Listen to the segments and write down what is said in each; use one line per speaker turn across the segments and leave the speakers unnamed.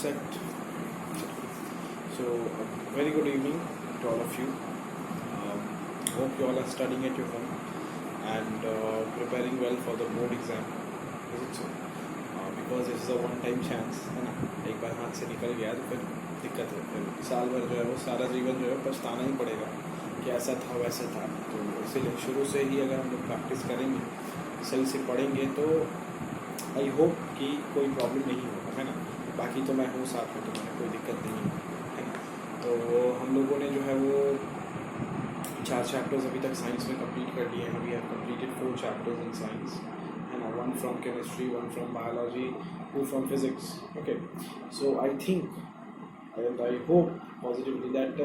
set. So, very good evening to all of you. Hope you all are studying at your home and preparing well for the board exam. Is it so? Because this is a one time chance, है ना. एक बार हाथ से निकल गया तो फिर दिक्कत है, फिर साल भर जो है वो सारा जीवन जो है पछताना ही पड़ेगा कि ऐसा था वैसे था. तो इसीलिए शुरू से ही अगर हम लोग प्रैक्टिस करेंगे, सही से पढ़ेंगे, तो आई होप कि कोई प्रॉब्लम नहीं होगा, है ना. बाकी तो मैं हूँ साथ में, तो मुझे कोई दिक्कत नहीं है ना. तो हम लोगों ने जो है वो 4 चैप्टर्स अभी तक साइंस में कंप्लीट कर लिए हैं. We have completed 4 chapters in science, है ना. 1 from chemistry, 1 from biology, 2 from physics. Okay, so I think and I hope positively that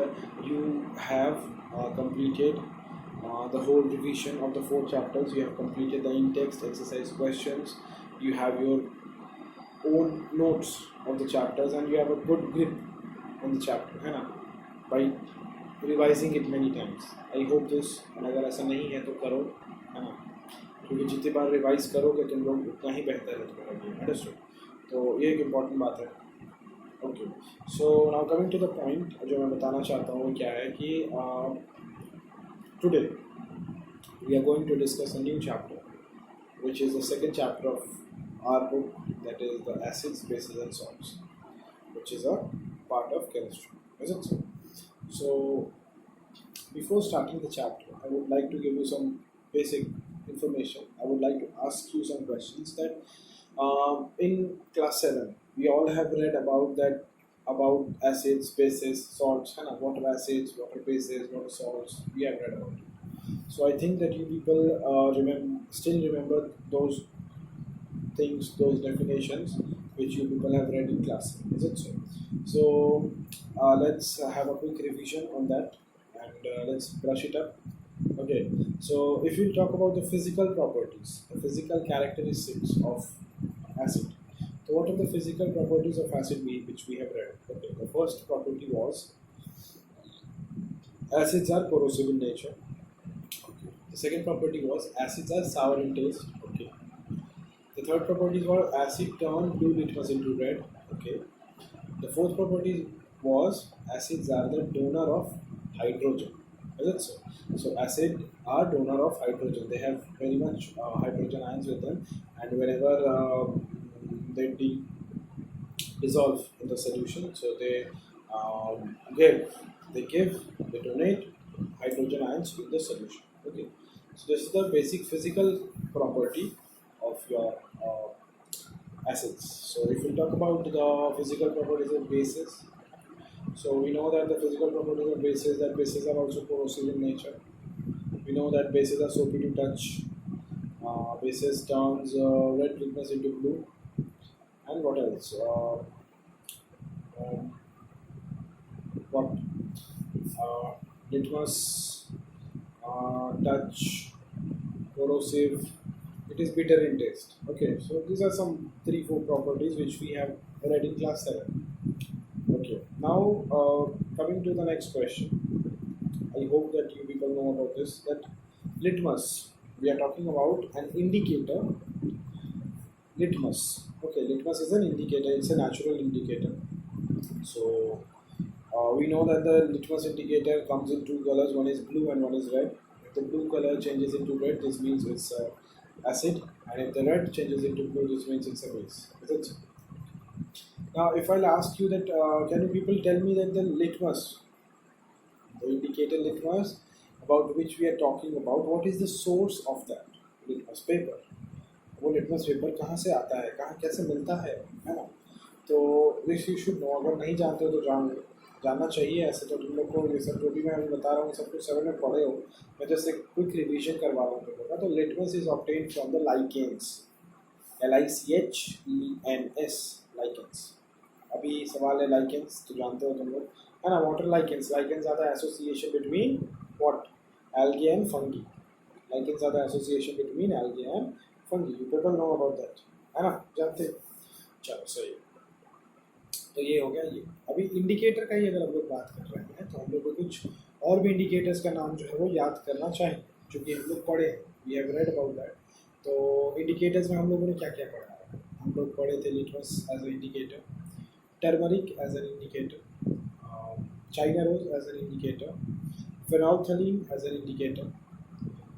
you have completed the whole revision of the 4 chapters. You have completed the in-text exercise questions. You have your own notes of the chapters, and you have a good grip on the chapter, है ना, by revising it many times. I hope this. अगर ऐसा नहीं है तो करो, है ना, क्योंकि जितनी बार रिवाइज करोगे तुम लोग उतना ही बेहतर है तुम्हारा गेम. अंडरस्टूड? तो ये एक इम्पॉर्टेंट बात है. Okay, so now coming to the point, जो मैं बताना चाहता हूँ क्या है कि today we are going to discuss a new chapter which is the second chapter of our book, that is the acids, bases and salts, which is a part of chemistry. Is it so? So before starting the chapter, I would like to give you some basic information. I would like to ask you some questions that in class 7 we all have read about acids, bases, salts, है ना. Water acids, water bases, water salts, we have read about it. So I think that you people still remember those things, those definitions which you people have read in class. Is it so? So let's have a quick revision on that, and let's brush it up. Okay, so if we talk about the physical properties, the physical characteristics of acid. So what are the physical properties of acid which we have read? Okay, the first property was acids are corrosive in nature. Okay. The second property was acids are sour in taste. Okay. The third property was acid turn blue litmus into red. Okay. The fourth property was acids are the donor of hydrogen. Is it so? So acid are donor of hydrogen. They have very much hydrogen ions with them, and whenever they dissolve in the solution, so they donate hydrogen ions in the solution. Okay, so this is the basic physical property of your acids. So if we talk about the physical properties of bases, so we know that the physical properties of bases, that bases are also corrosive in nature. We know that bases are soapy to touch. Bases turns red litmus into blue. And what else? What? Litmus, touch, corrosive. It is bitter in taste. Okay, so these are some 3-4 properties which we have read in class 7. Okay, now coming to the next question. I hope that you people know about this. That litmus. We are talking about an indicator. Litmus. Okay, litmus is an indicator. It's a natural indicator. So we know that the litmus indicator comes in 2 colors. One is blue and one is red. If the blue color changes into red, this means it's acid, and if the red changes into blue, this means it's a base. Is it? Now, if I'll ask you that, can you people tell me that the litmus, the indicator litmus, about which we are talking about, what is the source of that litmus paper? वो litmus paper कहाँ से आता है, कहाँ कैसे मिलता है ना. तो दिस यू शुड नो. अगर नहीं जानते हो तो जानना चाहिए. ऐसे तो तुम लोग को ये सब जो भी मैं बता रहा हूँ सब कुछ 7 में पढ़े हो. मैं जस्ट एक क्विक रिवीजन करवा रहा हूँ पेपर का. तो litmus is obtained from the lichens, LICHENS, lichens. अभी सवाल है लाइकेंस, तो जानते हो तुम लोग, है ना. Water lichens. Lichens are the association between what? Algae and fungi. Lichens are the association between algae and fungi. You people know about that, है ना, जानते. चलो सही. तो ये हो गया ये. अभी इंडिकेटर का ही अगर हम लोग बात कर रहे हैं तो हम लोग को कुछ और भी इंडिकेटर्स का नाम जो है वो याद करना चाहिए, क्योंकि हम लोग पढ़े हैं. We have read about that. तो इंडिकेटर्स में हम लोगों ने क्या क्या पढ़ा है? हम लोग पढ़े थे litmus as a indicator. turmeric as an indicator, China rose as an indicator, phenolphthalein as an indicator,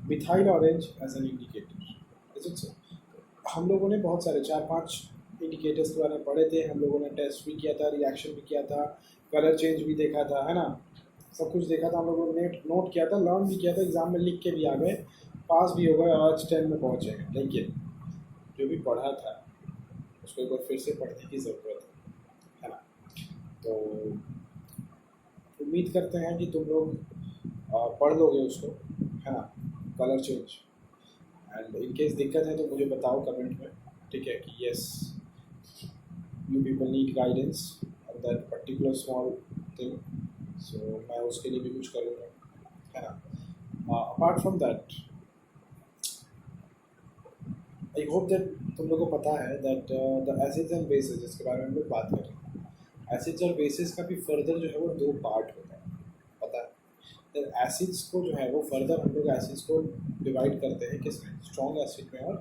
methyl orange as an indicator. Is it so? हम लोगों ने बहुत सारे 4-5 इंडिकेटर्स के बारे में पढ़े थे, हम लोगों ने टेस्ट भी किया था, रिएक्शन भी किया था, कलर चेंज भी देखा था, है ना, सब कुछ देखा था, हम लोगों ने नोट किया था, लर्न भी किया था, एग्जाम में लिख के भी आ गए, पास भी हो गए, आज 10 में पहुँचे हैं। लेकिन जो भी पढ़ा था उसको एक बार फिर से पढ़ने की ज़रूरत है ना। तो उम्मीद करते हैं कि तुम लोग पढ़ लोगे उसको, है ना, colour change. And in case दिक्कत है तो मुझे बताओ कमेंट में, ठीक है, कि yes you people need guidance on that particular small thing, so मैं उसके लिए भी कुछ करूँगा, है ना। Apart from that I hope that तुम लोगों को पता है that the acids and bases जिसके बारे में हम लोग बात कर रहे हैं, एसिड्स और बेसिस का भी फर्दर जो है वो 2 पार्ट होता है, पता है। एसिड्स को जो है वो फर्दर हम लोग एसिड्स को डिवाइड करते हैं किसमें, स्ट्रॉन्ग एसिड में और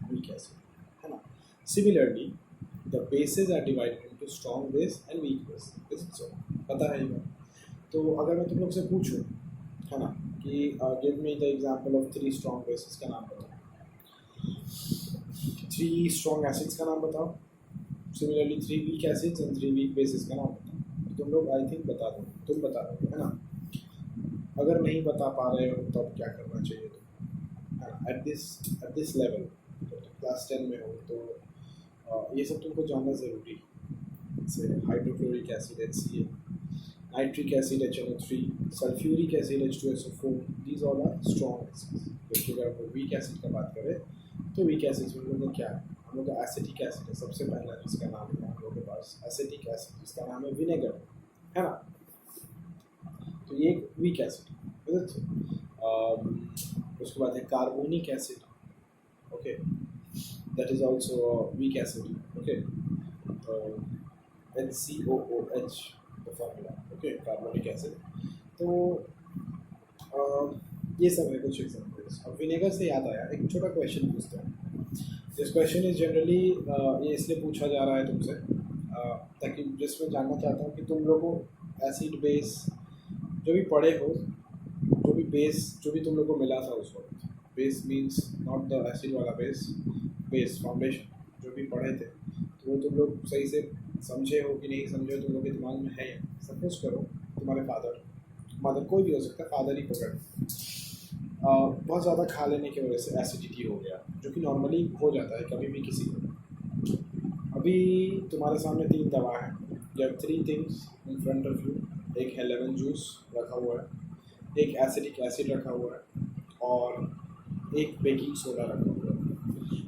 वीक एसिड, है ना। Similarly the bases are divided into strong base and weak base, is it so? पता है ये बात? तो अगर मैं तुम लोग से पूछूं, है ना, कि give me the example of 3 strong bases का नाम बताओ, 3 स्ट्रॉन्ग एसिड्स का नाम बताओ, similarly 3 weak acids and 3 weak bases का नाम बताओ, तुम लोग आई थिंक बता दो, तुम बता दो, है ना। अगर नहीं बता पा रहे हो तो अब क्या करना चाहिए तुम, एट दिस लेवल, तो क्लास 10 में हो तो ये सब तुमको जानना ज़रूरी है। जैसे hydrochloric acid HCl, nitric acid HNO3, sulphuric acid H2SO4, these all are strong acids. जबकि अगर हम वीक एसिड का बात करें तो वीक एसिड्स में हम लोग का क्या है, हम लोग का एसिटिक एसिड है, सबसे पहला जिसका नाम है हम लोग के पास एसिटिक एसिड, जिसका नाम है विनेगर, है ना। तो ये एक वीक एसिड है। उसके बाद है carbonic acid, okay, that is also weak acid, okay, तो HCOOH the formula, okay, carbonic acid. तो ये सब है कुछ एग्जांपल्स। अब विनेगर से याद आया, एक छोटा क्वेश्चन पूछते हैं। दिस क्वेश्चन इज जनरली ये इसलिए पूछा जा रहा है तुमसे ताकि जिसमें जानना चाहता हूँ कि तुम लोगों को एसिड बेस जो भी पढ़े हो, जो भी बेस जो भी तुम लोग को मिला था उस वक्त, base means not the acid वाला बेस, बेस फाउंडेशन जो भी पढ़े थे, तो वो तुम लोग सही से समझे हो कि नहीं समझे हो, तुम लोग के दिमाग में है। सपोज करो तुम्हारे फादर, मदर, कोई भी हो सकता है, फादर ही पकड़, बहुत ज़्यादा खा लेने की वजह से एसिडिटी हो गया, जो कि नॉर्मली हो जाता है कभी भी किसी को। अभी तुम्हारे सामने 3 दवा हैं, you have 3 things in front of you. एक है लेमन जूस रखा हुआ है, एक एसिडिक एसिड रखा हुआ है, और एक बेकिंग सोडा रखा हुआ है।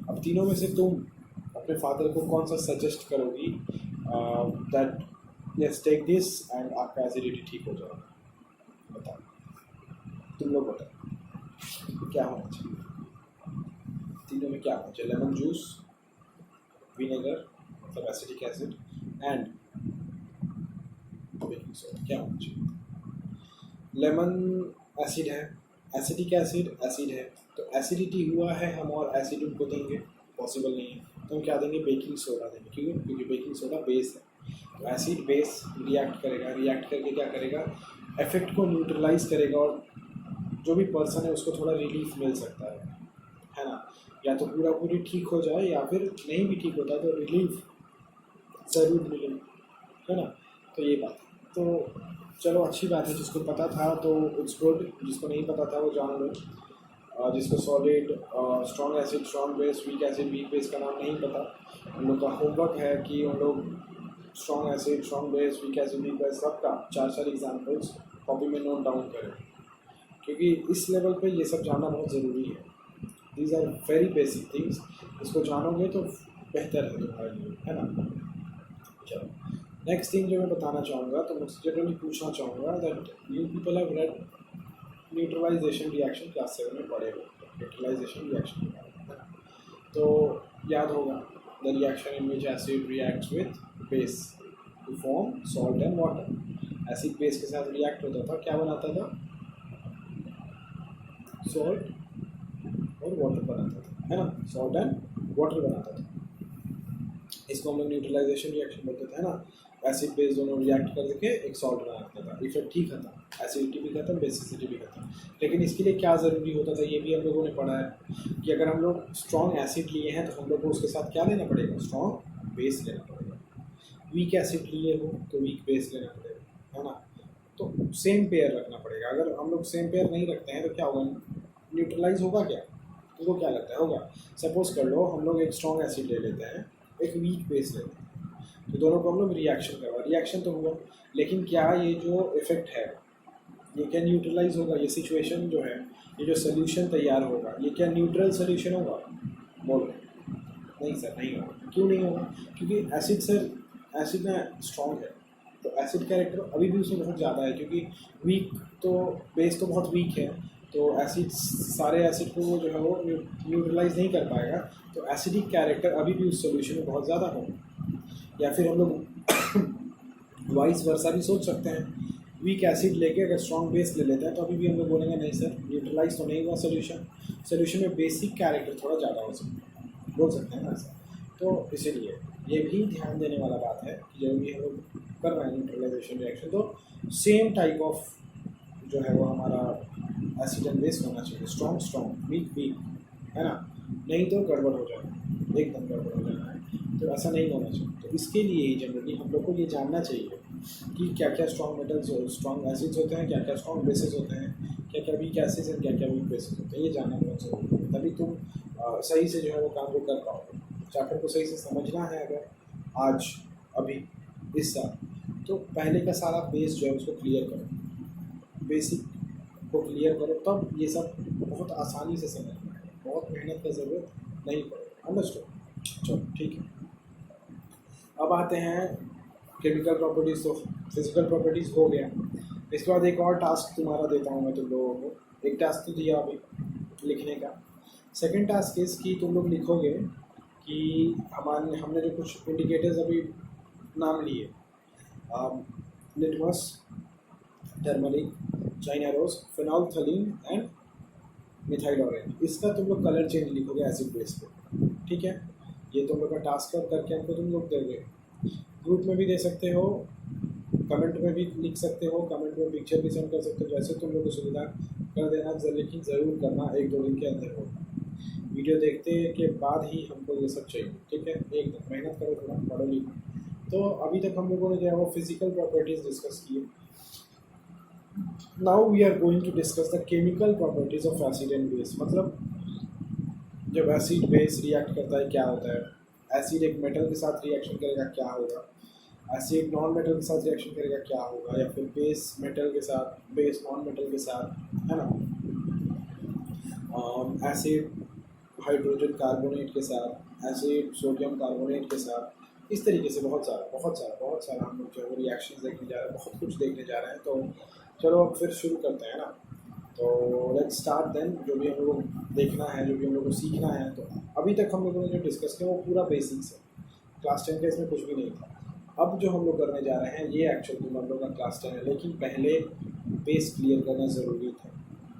अब तीनों में से तुम अपने फादर को कौन सा सजेस्ट करोगी that yes take this and आपका एसिडिटी ठीक हो जाएगा? बताओ, तुम लोग बताओ क्या होना चाहिए तीनों में, क्या होना चाहिए? लेमन जूस, विनेगर मतलब acidic acid, and baking soda, क्या होना चाहिए? लेमन एसिड है, एसिडिक एसिड है, तो एसिडिटी हुआ है, हम और एसिड उनको देंगे, पॉसिबल नहीं है, तो हम क्या देंगे? बेकिंग सोडा देंगे। क्यों? क्योंकि बेकिंग सोडा बेस है, तो एसिड बेस रिएक्ट करेगा, रिएक्ट करके क्या करेगा? इफेक्ट को न्यूट्रलाइज करेगा, और जो भी पर्सन है उसको थोड़ा रिलीफ मिल सकता है ना। या तो पूरा पूरी ठीक हो जाए, या फिर नहीं भी ठीक होता तो रिलीफ ज़रूर मिले, है ना। तो ये बात है। तो चलो अच्छी बात है, जिसको पता था तो इट्स गुड, जिसको नहीं पता था वो जान लो। जिसको solid, strong acid, strong base, weak acid, weak base का नाम नहीं पता, उन लोग का होमवर्क है कि उन लोग strong acid, strong base, weak acid, weak base सबका 4 एग्जाम्पल्स कॉपी में नोट डाउन करें, क्योंकि इस लेवल पे ये सब जानना बहुत ज़रूरी है। These are very basic things, इसको जानोगे तो बेहतर है तुम्हारे लिए, है ना। चलो नेक्स्ट थिंग जो मैं बताना चाहूँगा, तो मुझसे जनरली पूछना चाहूँगा that you people have read neutralisation reaction, class 7 में पढ़े हो न्यूट्रलाइजेशन रिएक्शन के बारे में, है ना। तो याद होगा the reaction in which acid reacts with base to form salt and water. Acid base के साथ रिएक्ट होता था, क्या बनाता था? सॉल्ट और वाटर बनाता था, है ना, सॉल्ट एंड वाटर बनाता था। इसको हम लोग न्यूट्रलाइजेशन रिएक्शन बोलते थे, है ना। एसिड बेस दोनों रिएक्ट करके एक सॉल्ट बना देता था, इफेक्ट ही खत्म, एसिडिटी भी खत्म, बेसिसिटी भी खत्म। लेकिन इसके लिए क्या ज़रूरी होता था ये भी हम लोगों ने पढ़ा है कि अगर हम लोग स्ट्रॉन्ग एसिड लिए हैं तो हम लोग को उसके साथ क्या लेना पड़ेगा, स्ट्रॉन्ग बेस लेना पड़ेगा। वीक एसिड लिए हो तो वीक बेस लेना पड़ेगा, है ना। तो सेम पेयर रखना पड़ेगा। अगर हम लोग सेम पेयर नहीं रखते हैं तो क्या होगा, न्यूट्रलाइज होगा क्या, तुमको क्या लगता है होगा। सपोज कर लो हम लोग एक स्ट्रॉन्ग एसिड ले लेते हैं, एक वीक बेस ले लेते हैं, तो दोनों को हम लोग रिएक्शन करवा, रिएक्शन तो हुआ, लेकिन क्या ये जो इफेक्ट है ये क्या न्यूट्रलाइज होगा, ये सिचुएशन जो है, ये जो सोल्यूशन तैयार होगा ये क्या न्यूट्रल सोल्यूशन होगा, बोलो। नहीं सर नहीं होगा। क्यों नहीं होगा, क्योंकि एसिड सर, एसिड ना स्ट्रॉन्ग है तो एसिड कैरेक्टर अभी भी उसमें बहुत ज़्यादा है, क्योंकि वीक तो बेस तो बहुत वीक है, तो एसिड सारे एसिड को जो है वो न्यूट्रलाइज नहीं कर पाएगा, तो एसिडिक कैरेक्टर अभी भी उस सॉल्यूशन में बहुत ज़्यादा होगा। या फिर हम लोग वाइस वर्सा भी सोच सकते हैं, वीक एसिड लेके अगर स्ट्रॉन्ग बेस ले लेते हैं तो अभी भी हम लोग बोलेंगे नहीं सर न्यूट्रलाइज तो नहीं हुआ सोल्यूशन में बेसिक कैरेक्टर थोड़ा ज़्यादा हो सकता है, बोल सकते हैं ना ऐसा। तो इसीलिए ये भी ध्यान देने वाला बात है कि जब भी हम लोग कर रहे हैं न्यूट्रलाइजेशन रिएक्शन तो सेम टाइप ऑफ जो है वो हमारा एसिड एंड बेस होना चाहिए, स्ट्रॉन्ग वीक वीक, है ना, नहीं तो गड़बड़ हो जाएगा, एकदम गड़बड़ हो जाना है, तो ऐसा नहीं होना चाहिए। तो इसके लिए ही जनरली हम लोग को ये जानना चाहिए कि क्या क्या स्ट्रॉन्ग मेटल्स स्ट्रॉन्ग एसिड्स होते हैं, क्या क्या स्ट्रॉन्ग बेसिस होते हैं, क्या क्या वीक एसिड्स हैं, क्या क्या वीक बेसिस होते हैं, ये जानना बहुत ज़रूरी है, तभी तुम सही से जो है वो काम को कर पाओगे। चैप्टर को सही से समझना है अगर आज अभी इस साल, तो पहले का सारा बेस जो है उसको क्लियर करो, बेसिक को क्लियर करो, तब ये सब बहुत आसानी से समझ में आएगा, बहुत मेहनत की ज़रूरत नहीं पड़ेगी। अंडरस्टूड, चलो ठीक है। अब आते हैं केमिकल प्रॉपर्टीज़, तो फिजिकल प्रॉपर्टीज़ हो गया। इसके बाद एक और टास्क तुम्हारा देता हूँ मैं तुम लोगों को, एक टास्क तो दिया अभी लिखने का, सेकंड टास्क इस कि तुम लोग लिखोगे कि हमने जो कुछ इंडिकेटर्स अभी नाम लिए, litmus, turmeric, China rose, phenolphthalein and methyl orange, इसका तुम लोग कलर चेंज लिखोगे एसिड बेस पे, ठीक है। ये तुम लोग का टास्क करके हमको तुम लोग दोगे, ग्रुप में भी दे सकते हो, कमेंट में भी लिख सकते हो, कमेंट में पिक्चर भी सेंड कर सकते हो, जैसे तुम लोग को सुविधा कर देना, लेकिन ज़रूर करना 1-2 दिन के अंदर हो। वीडियो देखते के बाद ही हमको ये सब चाहिए, ठीक है। एकदम मेहनत करो, थोड़ा पढ़ो लिखो। तो अभी तक हम लोगों ने जो है वो फिजिकल प्रॉपर्टीज़ डिस्कस किए। Now we are going to discuss the chemical properties of acid and base. मतलब जब एसिड बेस रिएक्ट करता है क्या होता है, एसिड एक मेटल के साथ रिएक्शन करेगा क्या होगा, एसिड नॉन मेटल के साथ रिएक्शन करेगा क्या होगा, या फिर बेस मेटल के साथ, बेस नॉन मेटल के साथ, है ना, एसिड हाइड्रोजन कार्बोनेट के साथ, एसिड सोडियम कार्बोनेट के साथ, इस तरीके से बहुत सारा हम लोग जो है रिएक्शन देखने जा रहे हैं, बहुत कुछ देखने जा रहे हैं। तो चलो अब फिर शुरू करते हैं ना। तो लेट्स स्टार्ट देन। जो भी हम लोग देखना है, जो भी हम लोग को सीखना है, तो अभी तक हम लोगों ने जो डिस्कस किया वो पूरा बेसिक्स है, क्लास 10 का इसमें कुछ भी नहीं था। अब जो हम लोग करने जा रहे हैं ये एक्चुअली हम लोग का क्लास 10 है, लेकिन पहले बेस क्लियर करना ज़रूरी था।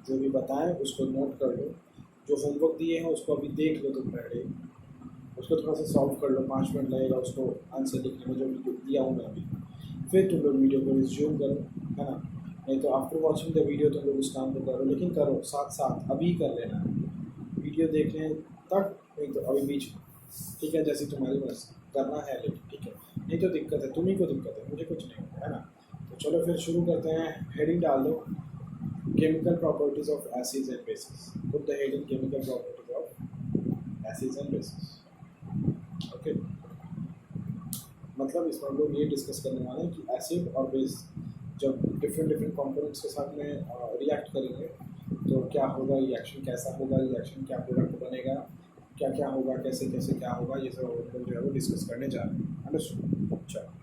जो भी बताएं उसको नोट कर लो, जो होमवर्क दिए हैं उसको अभी देख लो, तुम पहले उसको थोड़ा सा सॉल्व कर लो, 5 मिनट लगेगा उसको आंसर लिखने में जो दिया हूँ मैं अभी। फिर तुम लोग वीडियो को रिज्यूम करो, है ना, नहीं तो आफ्टर वॉचिंग द वीडियो तुम लोग उस काम को करो, लेकिन करो साथ साथ, अभी कर लेना है, वीडियो देखने तक नहीं तो अभी बीच में, ठीक है, जैसे तुम्हारी मर्जी करना है, लेकिन ठीक है, नहीं तो दिक्कत है, तुम्ही को दिक्कत है, मुझे कुछ नहीं है ना। तो चलो फिर शुरू करते हैं। हेडिंग डाल दो, chemical properties of acids and basis. Put the heading chemical properties of acids and basis. Okay, मतलब इसमें हम लोग ये डिस्कस करने वाले हैं कि एसिड और बेस जब डिफरेंट कंपोनेंट्स के साथ में रिएक्ट करेंगे तो क्या होगा, रिएक्शन कैसा होगा, रिएक्शन क्या प्रोडक्ट बनेगा, क्या क्या होगा, कैसे कैसे क्या होगा, ये सब हम लोग जो है वो डिस्कस करने जा रहे हैं। अंडरस्टूड? चलो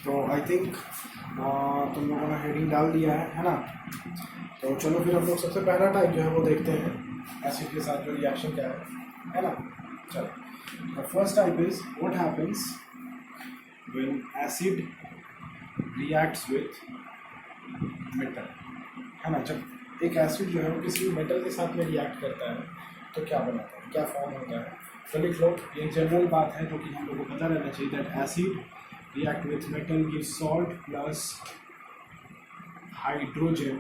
तो आई थिंक तुम लोगों ने हेडिंग डाल दिया है ना। तो चलो फिर हम लोग सबसे पहला टाइप जो है वो देखते हैं, एसिड के साथ जो रिएक्शन क्या है ना। चलो, the first type is what happens when acid reacts with metal, है ना। जब एक एसिड जो है वो किसी भी मेटल के साथ में रिएक्ट करता है तो क्या बनाता है, क्या फॉर्म होता है। तो लिख लो, ये जनरल बात है जो कि हम लोग को पता रहना चाहिए, that acid react with metal give salt plus hydrogen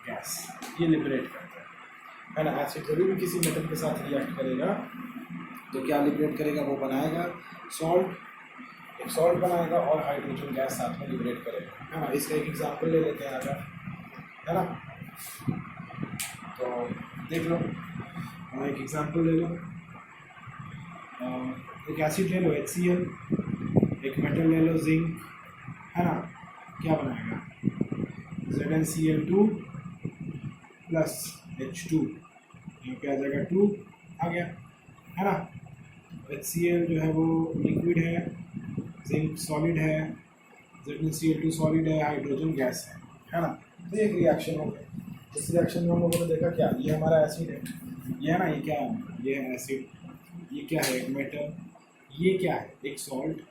gas, ये लिबरेट करता है ना। एसिड जब भी किसी मेटल के साथ रिएक्ट करेगा तो क्या लिबरेट करेगा, वो बनाएगा सॉल्ट, एक सॉल्ट बनाएगा और हाइड्रोजन गैस साथ में लिबरेट करेगा, है ना। इसका एक एग्जांपल ले लेते हैं अगर, है ना। तो देख लो, एक एग्जांपल ले लो, एक एसिड ले लो HCl, एक मेटल ले लो जिंक, है ना। क्या बनाएगा, ZnCl2 प्लस H2, यहाँ पे आ जाएगा 2 आ गया, है ना। HCl जो है वो लिक्विड है, जिंक सॉलिड है, ZnCl2 सॉलिड है, हाइड्रोजन गैस है ना। तो एक रिएक्शन हो गया। इस रिएक्शन में हम लोगों ने देखा क्या, ये हमारा एसिड है, ये है ना, ये क्या है, ये है एसिड, ये क्या है, एक मेटल, ये क्या है, एक सॉल्ट,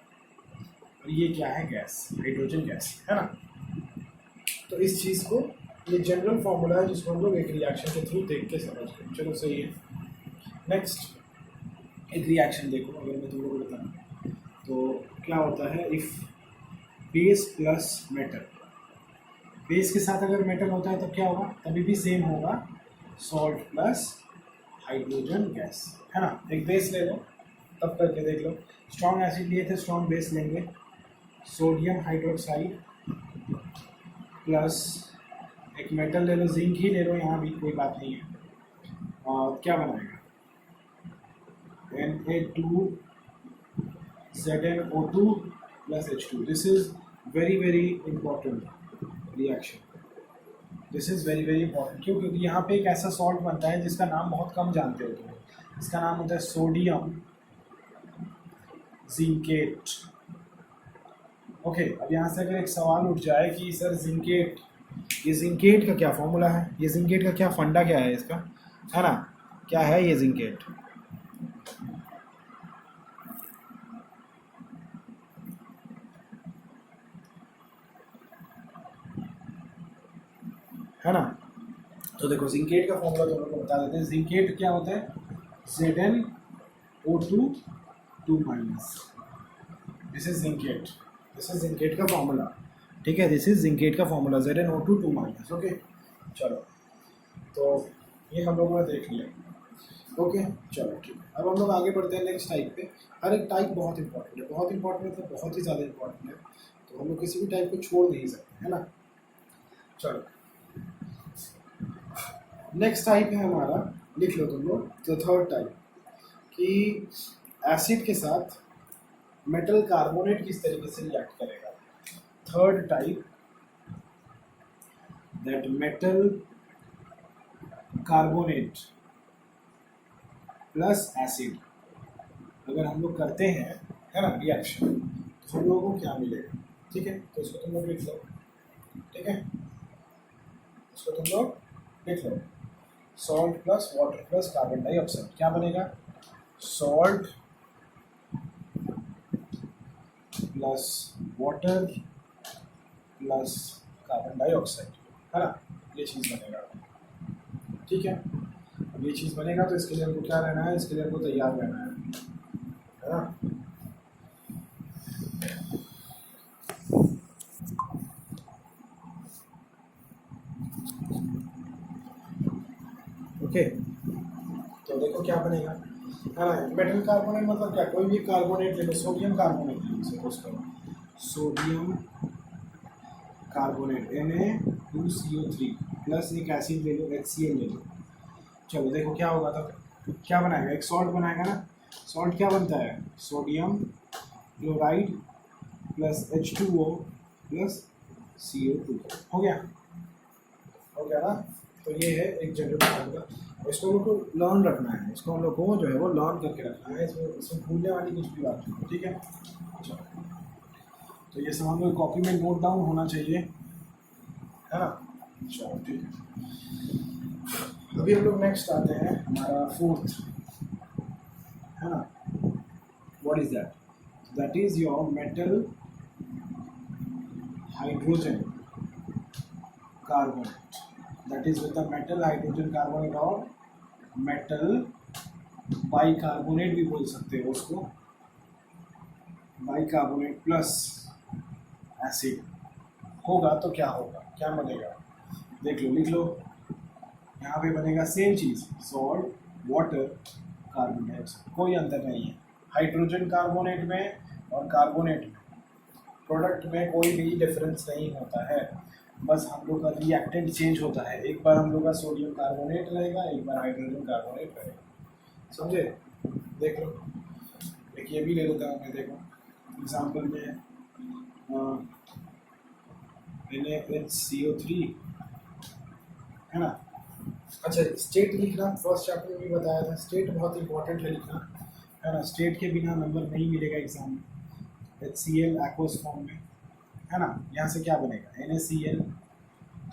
और ये क्या है, गैस, हाइड्रोजन गैस, है ना। तो इस चीज़ को, ये जनरल फॉर्मूला है जिसको हम लोग एक रिएक्शन के थ्रू देख के समझ गए। चलो सही है। नेक्स्ट एक रिएक्शन देखो, अगर मैं तुम लोगों को बताऊँ तो क्या होता है, if base plus metal, base के साथ अगर मेटल होता है तो क्या होगा, तभी भी सेम होगा, सॉल्ट प्लस हाइड्रोजन गैस, है ना। एक बेस ले लो, तब करके देख लो। स्ट्रॉन्ग एसिड लिए थे, स्ट्रॉन्ग बेस लेंगे, सोडियम हाइड्रोक्साइड प्लस एक मेटल ले लो, जिंक ही ले लो, यहाँ भी कोई बात नहीं है। और क्या बनाएगा, Na2 ZnO2 plus H2। This is very very important reaction, this is very very important. क्यों, क्योंकि यहाँ पे एक ऐसा सॉल्ट बनता है जिसका नाम बहुत कम जानते हो तुम, इसका नाम होता है सोडियम जिंकेट। ओके, अब यहाँ से अगर एक सवाल उठ जाए कि सर जिंकेट, ये जिंकेट का क्या फॉर्मूला है, ये जिंकेट का क्या फंडा क्या है इसका, है ना, क्या है ये जिंकेट। है ना। तो देखो जिंकेट का फॉर्मूला तो लोगों को बता देते हैं। जिंकेट क्या होता है, ZnO2 2 minus, this is zincate, this is zincate का फॉर्मूला, ठीक है, दिस इज जिंकेट का फॉर्मूला ZnO2 2 माइनस। ओके चलो, तो ये हम लोगों ने देख लिया। ओके चलो ठीक है, अब हम लोग आगे बढ़ते हैं नेक्स्ट टाइप पे। हर एक टाइप बहुत इंपॉर्टेंट है, बहुत इंपॉर्टेंट मतलब बहुत ही ज़्यादा इंपॉर्टेंट है, तो हम लोग किसी भी टाइप को छोड़ नहीं सकते, है ना। चलो नेक्स्ट टाइप है हमारा, लिख लो तुम लोग, तो थर्ड टाइप, कि एसिड के साथ मेटल कार्बोनेट किस तरीके से रिएक्ट करेगा। Third type, that metal carbonate plus acid अगर हम लोग करते हैं, है ना, रिएक्शन, तो हम लोगों को क्या मिलेगा। ठीक है, तो इसको तुम लोग लिख लो, ठीक है, इसको तुम लोग लिख लो, salt plus water plus carbon dioxide, क्या बनेगा, salt plus water plus carbon dioxide, है ना, ये चीज़ बनेगा। ठीक है, अब ये चीज़ बनेगा तो इसके लिए हमको क्या रहना है, इसके लिए हमको तैयार रहना है ना। ओके, तो देखो क्या बनेगा, हाँ, मेटल कार्बोनेट मतलब क्या, कोई भी कार्बोनेट ले लो, सोडियम कार्बोनेट ले लो, सपोज करो सोडियम कार्बोनेट Na2CO3 प्लस एक एसिड ले लो HCl ले लो। चलो देखो क्या होगा, तब क्या बनाएगा, एक सॉल्ट बनाएगा ना। सॉल्ट क्या बनता है, sodium chloride plus H2O plus CO2, हो गया, हो गया ना। तो ये है एक जनरल फार्मूला, इसको हम लोग को लर्न रखना है, इसको हम लोग को जो है वो लर्न करके रखना है, इसमें भूलने वाली कुछ भी बात नहीं, ठीक है। चलो, तो ये सब हम लोग कॉपी में नोट डाउन होना चाहिए, है ना। चलो ठीक है, अभी हम लोग नेक्स्ट आते हैं हमारा फोर्थ, है ना. What is that? That is your metal hydrogen carbonate. That is with the metal hydrogen carbonate और metal bicarbonate भी बोल सकते हो उसको. bicarbonate प्लस एसिड होगा तो क्या होगा, क्या बनेगा, देख लो, लिख लो. यहाँ पे बनेगा सेम चीज़, सॉल्ट, वाटर, कार्बन डाइऑक्साइड. कोई अंतर नहीं है हाइड्रोजन कार्बोनेट में और कार्बोनेट में. प्रोडक्ट में कोई भी डिफरेंस नहीं होता है, बस हम लोग का रिएक्टेंट चेंज होता है. एक बार हम लोग का सोडियम कार्बोनेट रहेगा, एक बार हाइड्रोजन कार्बोनेट रहेगा. समझे? देख लो. एक ये भी ले लेता हूँ मैं. देखो एग्जाम्पल में NaHCO3 है ना. अच्छा, स्टेट लिखना फर्स्ट चैप्टर में भी बताया था. स्टेट बहुत इंपॉर्टेंट है लिखना, है ना. स्टेट के बिना नंबर नहीं मिलेगा एग्जाम में. HCl एक्वस फॉर्म में, है ना. यहाँ से क्या बनेगा, NaCl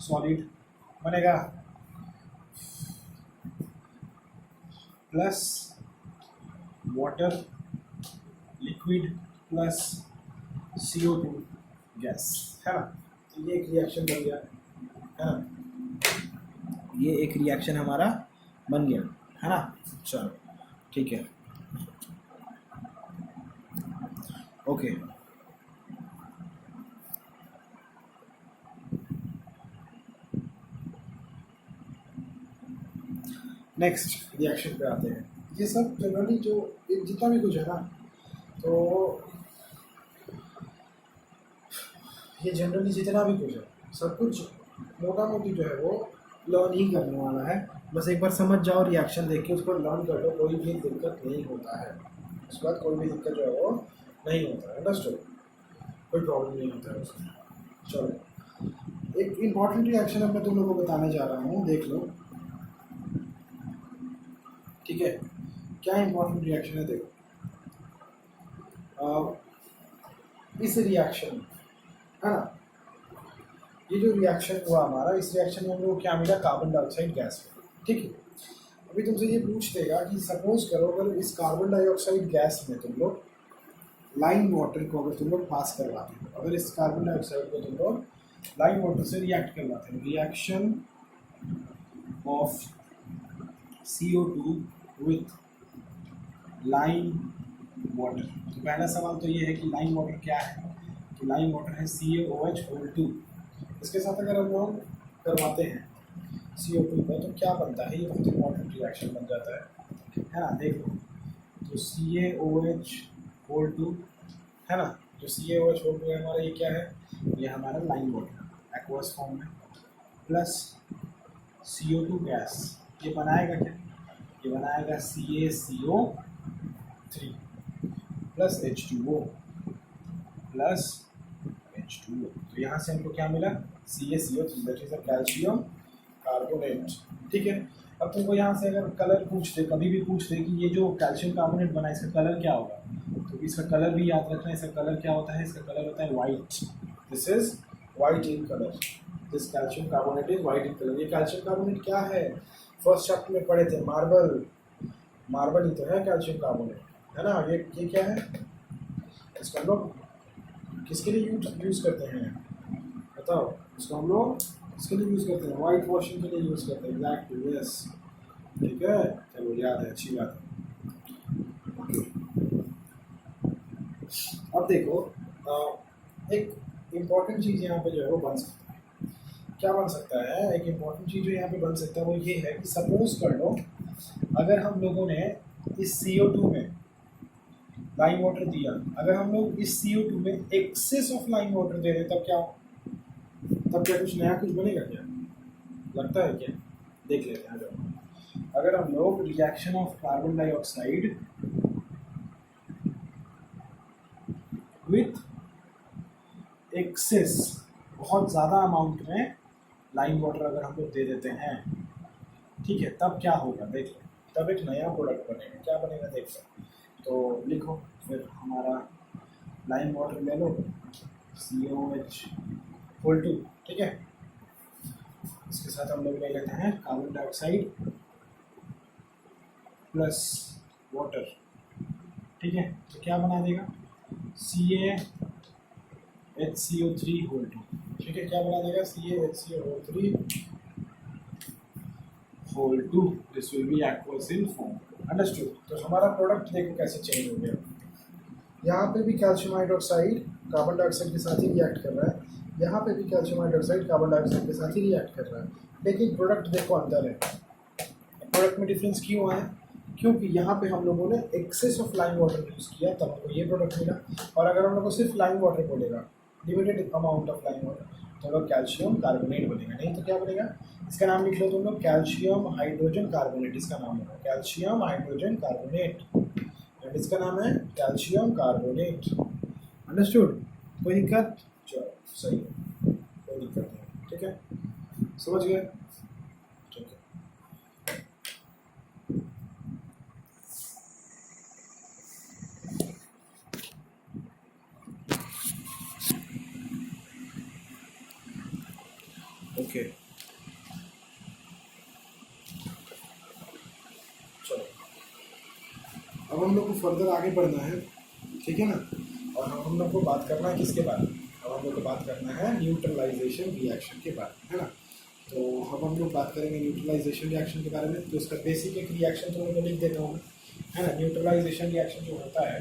सॉलिड बनेगा plus water liquid plus CO2 gas, है ना. तो ये एक रिएक्शन बन गया, है ना. ये एक रिएक्शन हमारा बन गया, है ना. चलो ठीक है, ओके. नेक्स्ट रिएक्शन पे आते हैं. ये सब जनरली जो जितना भी कुछ है ना, तो ये जनरली जितना भी कुछ है सब कुछ मोटा मोटी जो है वो लर्न ही करने वाला है. बस एक बार समझ जाओ, रिएक्शन देख के उसको लर्न कर लो, कोई भी दिक्कत नहीं होता है. उसके बाद कोई भी दिक्कत जो है वो नहीं होता है. अंडरस्टूड? कोई प्रॉब्लम नहीं होता है उसमें. चलो, एक इम्पॉर्टेंट रिएक्शन अब मैं तुम लोगों को बताने जा रहा हूँ, देख लो. ठीक है, क्या इम्पोर्टेंट रिएक्शन है देखो. इस रिएक्शन है ना, ये जो रिएक्शन हुआ हमारा, इस रिएक्शन में हम लोग क्या मिला, कार्बन डाइऑक्साइड गैस. ठीक है. अभी तुमसे ये पूछ देगा कि सपोज करो अगर इस कार्बन डाइऑक्साइड गैस में तुम लोग लाइम वाटर को अगर तुम लोग पास करवाते हो, अगर इस कार्बन डाइऑक्साइड को तुम लोग लाइम वाटर से रिएक्ट करवाते हो, reaction of CO2 with lime water. तो पहला सवाल तो ये है कि लाइम वाटर क्या है. तो लाइम वाटर है CaOH2. इसके साथ अगर हम लोग करवाते हैं CO2 का तो क्या बनता है, ये बहुत इंपॉर्टेंट रिएक्शन बन जाता है ना. देखो, तो CaOH2 है ना, जो CaOH2 है हमारा, ये क्या है, ये हमारा लाइम वाटर एक्वस फॉर्म में प्लस CO2 गैस. ये बनाएगा क्या, ये बनाएगा CaCO3 plus H2O plus H2O. तो यहाँ से हमको क्या मिला, CaCO3, that is a calcium carbonate. ठीक है. अब तुमको यहाँ से अगर कलर पूछ दे, कभी भी पूछ दे कि ये जो कैल्शियम कार्बोनेट बना इसका कलर क्या होगा, तो इसका कलर भी याद रखना. इसका कलर क्या होता है, इसका कलर होता है white. This is white in colour. This calcium carbonate is white in colour. ये कैल्शियम कार्बोनेट क्या है, फर्स्ट चैप्टर में पढ़े थे, मार्बल. मार्बल ही तो है कैल्शियम कार्बोनेट, है ना. ये क्या है, इसको हम लोग किसके लिए यूज़ करते हैं बताओ. इसको हम लोग इसके लिए यूज़ करते हैं, वाइट वॉशिंग के लिए यूज़ करते हैं. Exactly, yes. ठीक है, चलो याद है, अच्छी बात है. ओके. अब देखो, एक इम्पॉर्टेंट चीज़ यहाँ पे जो है वो बन सकता है. क्या बन सकता है, एक इम्पॉर्टेंट चीज़ जो यहाँ पे बन सकता है वो ये है कि सपोज कर लो अगर हम लोगों ने इस CO2 में लाइम वाटर दिया, अगर हम लोग इस CO2 में एक्सेस ऑफ लाइम वाटर दे दें, तब क्या कुछ नया कुछ बनेगा क्या, लगता है क्या. देख लेते हैं. अगर हम लोग reaction of carbon dioxide with access, बहुत ज़्यादा अमाउंट में लाइम वाटर अगर हम लोग दे देते हैं, ठीक है, तब क्या होगा देख लो. तब एक नया प्रोडक्ट बनेगा. क्या बनेगा देख लो. तो लिखो फिर, हमारा लाइम वाटर ले लो, COH2. ठीक है. इसके साथ हम लोग ले लेते हैं कार्बन डाइऑक्साइड प्लस वाटर
ठीक है, तो क्या बना देगा CaHCO3 होल 2। ठीक है, क्या बना देगा CaHCO3 whole 2, this will be aqueous in form. Understood. तो हमारा प्रोडक्ट देखो कैसे चेंज हो गया। यहाँ पे भी कैल्शियम हाइड्रोक्साइड कार्बन डाइऑक्साइड के साथ ही रिएक्ट कर रहा है, यहाँ पे भी कैल्शियम हाइड्रोक्साइड कार्बन डाइऑक्साइड के साथ ही रिएक्ट कर रहा है, लेकिन प्रोडक्ट देखो अंदर है। प्रोडक्ट में डिफरेंस क्यों आया? क्योंकि यहाँ पे हम लोगों ने excess of lime water use किया, तब हमको ये प्रोडक्ट मिला। और अगर हम लोग को सिर्फ लाइम वाटर बोलेगा, limited amount of lime water, तो हम लोग कैल्शियम कार्बोनेट बनेगा। नहीं तो क्या बनेगा? इसका नाम लिख लो तुम लोग, कैल्शियम हाइड्रोजन कार्बोनेट। इसका नाम होगा कैल्शियम हाइड्रोजन कार्बोनेट, एंड इसका नाम है कैल्शियम कार्बोनेट। अंडरस्टूड? कोई दिक्कत? चलो सही है, कोई दिक्कत नहीं। ठीक है, समझ गए? ठीक है। ओके, चलो अब हम लोग को फर्दर आगे बढ़ना है, ठीक है ना। और हम लोग को बात करना है किसके बारे में? अब हम लोग को बात करना है न्यूट्रलाइजेशन रिएक्शन के बारे में, है ना। तो अब हम लोग बात करेंगे न्यूट्रलाइजेशन रिएक्शन के बारे में। तो इसका बेसिक एक रिएक्शन तुम लोग को लिख देता हूँ, है ना। न्यूट्रलाइजेशन रिएक्शन जो होता है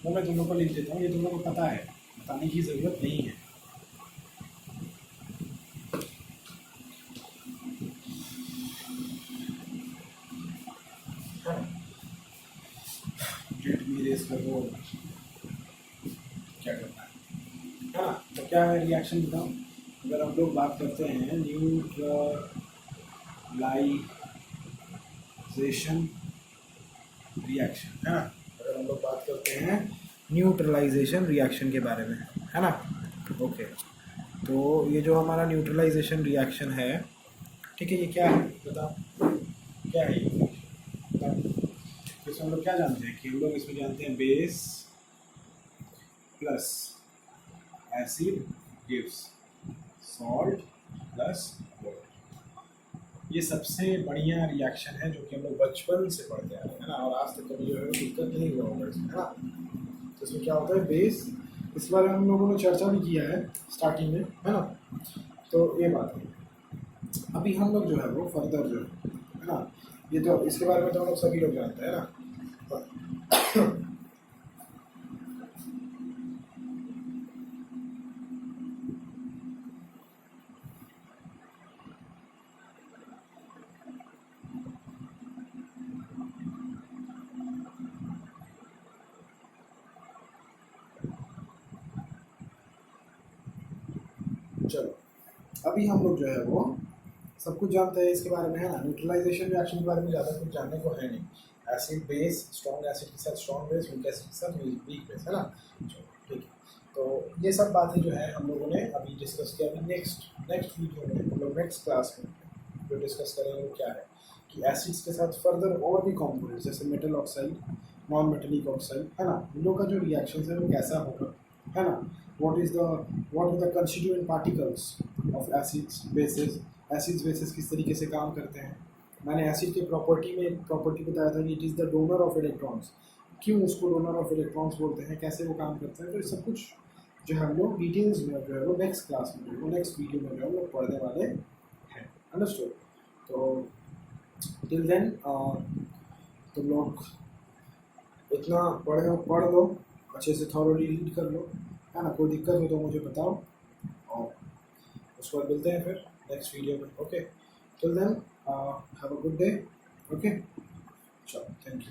वो मैं तुम लोग को लिख देता हूँ, ये तुम लोग को पता है, बताने की ज़रूरत नहीं है। डेट भी रेस कर दो, क्या करना है ना। तो क्या है रिएक्शन बताओ। अगर हम लोग बात करते हैं न्यूट्रलाइजेशन रिएक्शन, है ना। अगर हम लोग बात करते हैं न्यूट्रलाइजेशन रिएक्शन के बारे में, है ना। ओके, तो ये जो हमारा न्यूट्रलाइजेशन रिएक्शन है, ठीक है, ये क्या है बताओ, क्या है ये बताओ। इसमें हम लोग क्या जानते हैं कि हम लोग इसमें जानते हैं base plus acid gives salt plus water. ये सबसे बढ़िया रिएक्शन है जो कि हम लोग बचपन से पढ़ते आ रहे हैं, है ना। और आज तक कभी जो है दिक्कत नहीं हुआ होगा इसमें, है ना। तो इसमें क्या होता है बेस, इस बारे में हम लोगों ने चर्चा भी किया है स्टार्टिंग में, है ना। तो ये बात है। अभी हम लोग जो है वो फर्दर जो है ना, ये तो इसके बारे में तो हम लोग सभी लोग जानते हैं ना। चलो अभी हम लोग जो है वो सब कुछ जानते हैं इसके बारे में, है ना। न्यूट्रलाइजेशन रिएक्शन के बारे में ज़्यादा कुछ जानने को है नहीं। एसिड बेस, स्ट्रॉन्ग एसिड के साथ स्ट्रॉन्ग बेस, वीक एसिड के साथ वीक बेस, है ना। चलो ठीक है, तो ये सब बातें जो है हम लोगों ने अभी डिस्कस किया। अभी नेक्स्ट वीडियो में हम लोग नेक्स्ट क्लास में जो डिस्कस करेंगे वो क्या है कि एसिड्स के साथ फर्दर और भी कॉम्पोनेंट्स जैसे metal oxide, non metallic oxide, है ना, इन लोगों का जो रिएक्शन है वो कैसा होगा, है ना। what are the constituent particles of acids bases, acids bases किस तरीके से काम करते हैं। मैंने एसिड की प्रॉपर्टी बताया था कि it is the donor of electrons. क्यों उसको डोनर ऑफ इलेक्ट्रॉन्स बोलते हैं, कैसे वो काम करते हैं, तो ये सब कुछ जो हम लोग डिटेल्स में जो है वो नेक्स्ट क्लास में, वो नेक्स्ट वीडियो में जो है हम लोग पढ़ने वाले हैं। अंडरस्टूड? तो टिल देन तुम लोग इतना पढ़ लो अच्छे से, थॉरोली रीड कर लो, है ना। कोई दिक्कत हो तो मुझे बताओ और उसके बाद मिलते हैं फिर नेक्स्ट वीडियो में। Okay, till then have a good day. Okay, चलो, थैंक यू।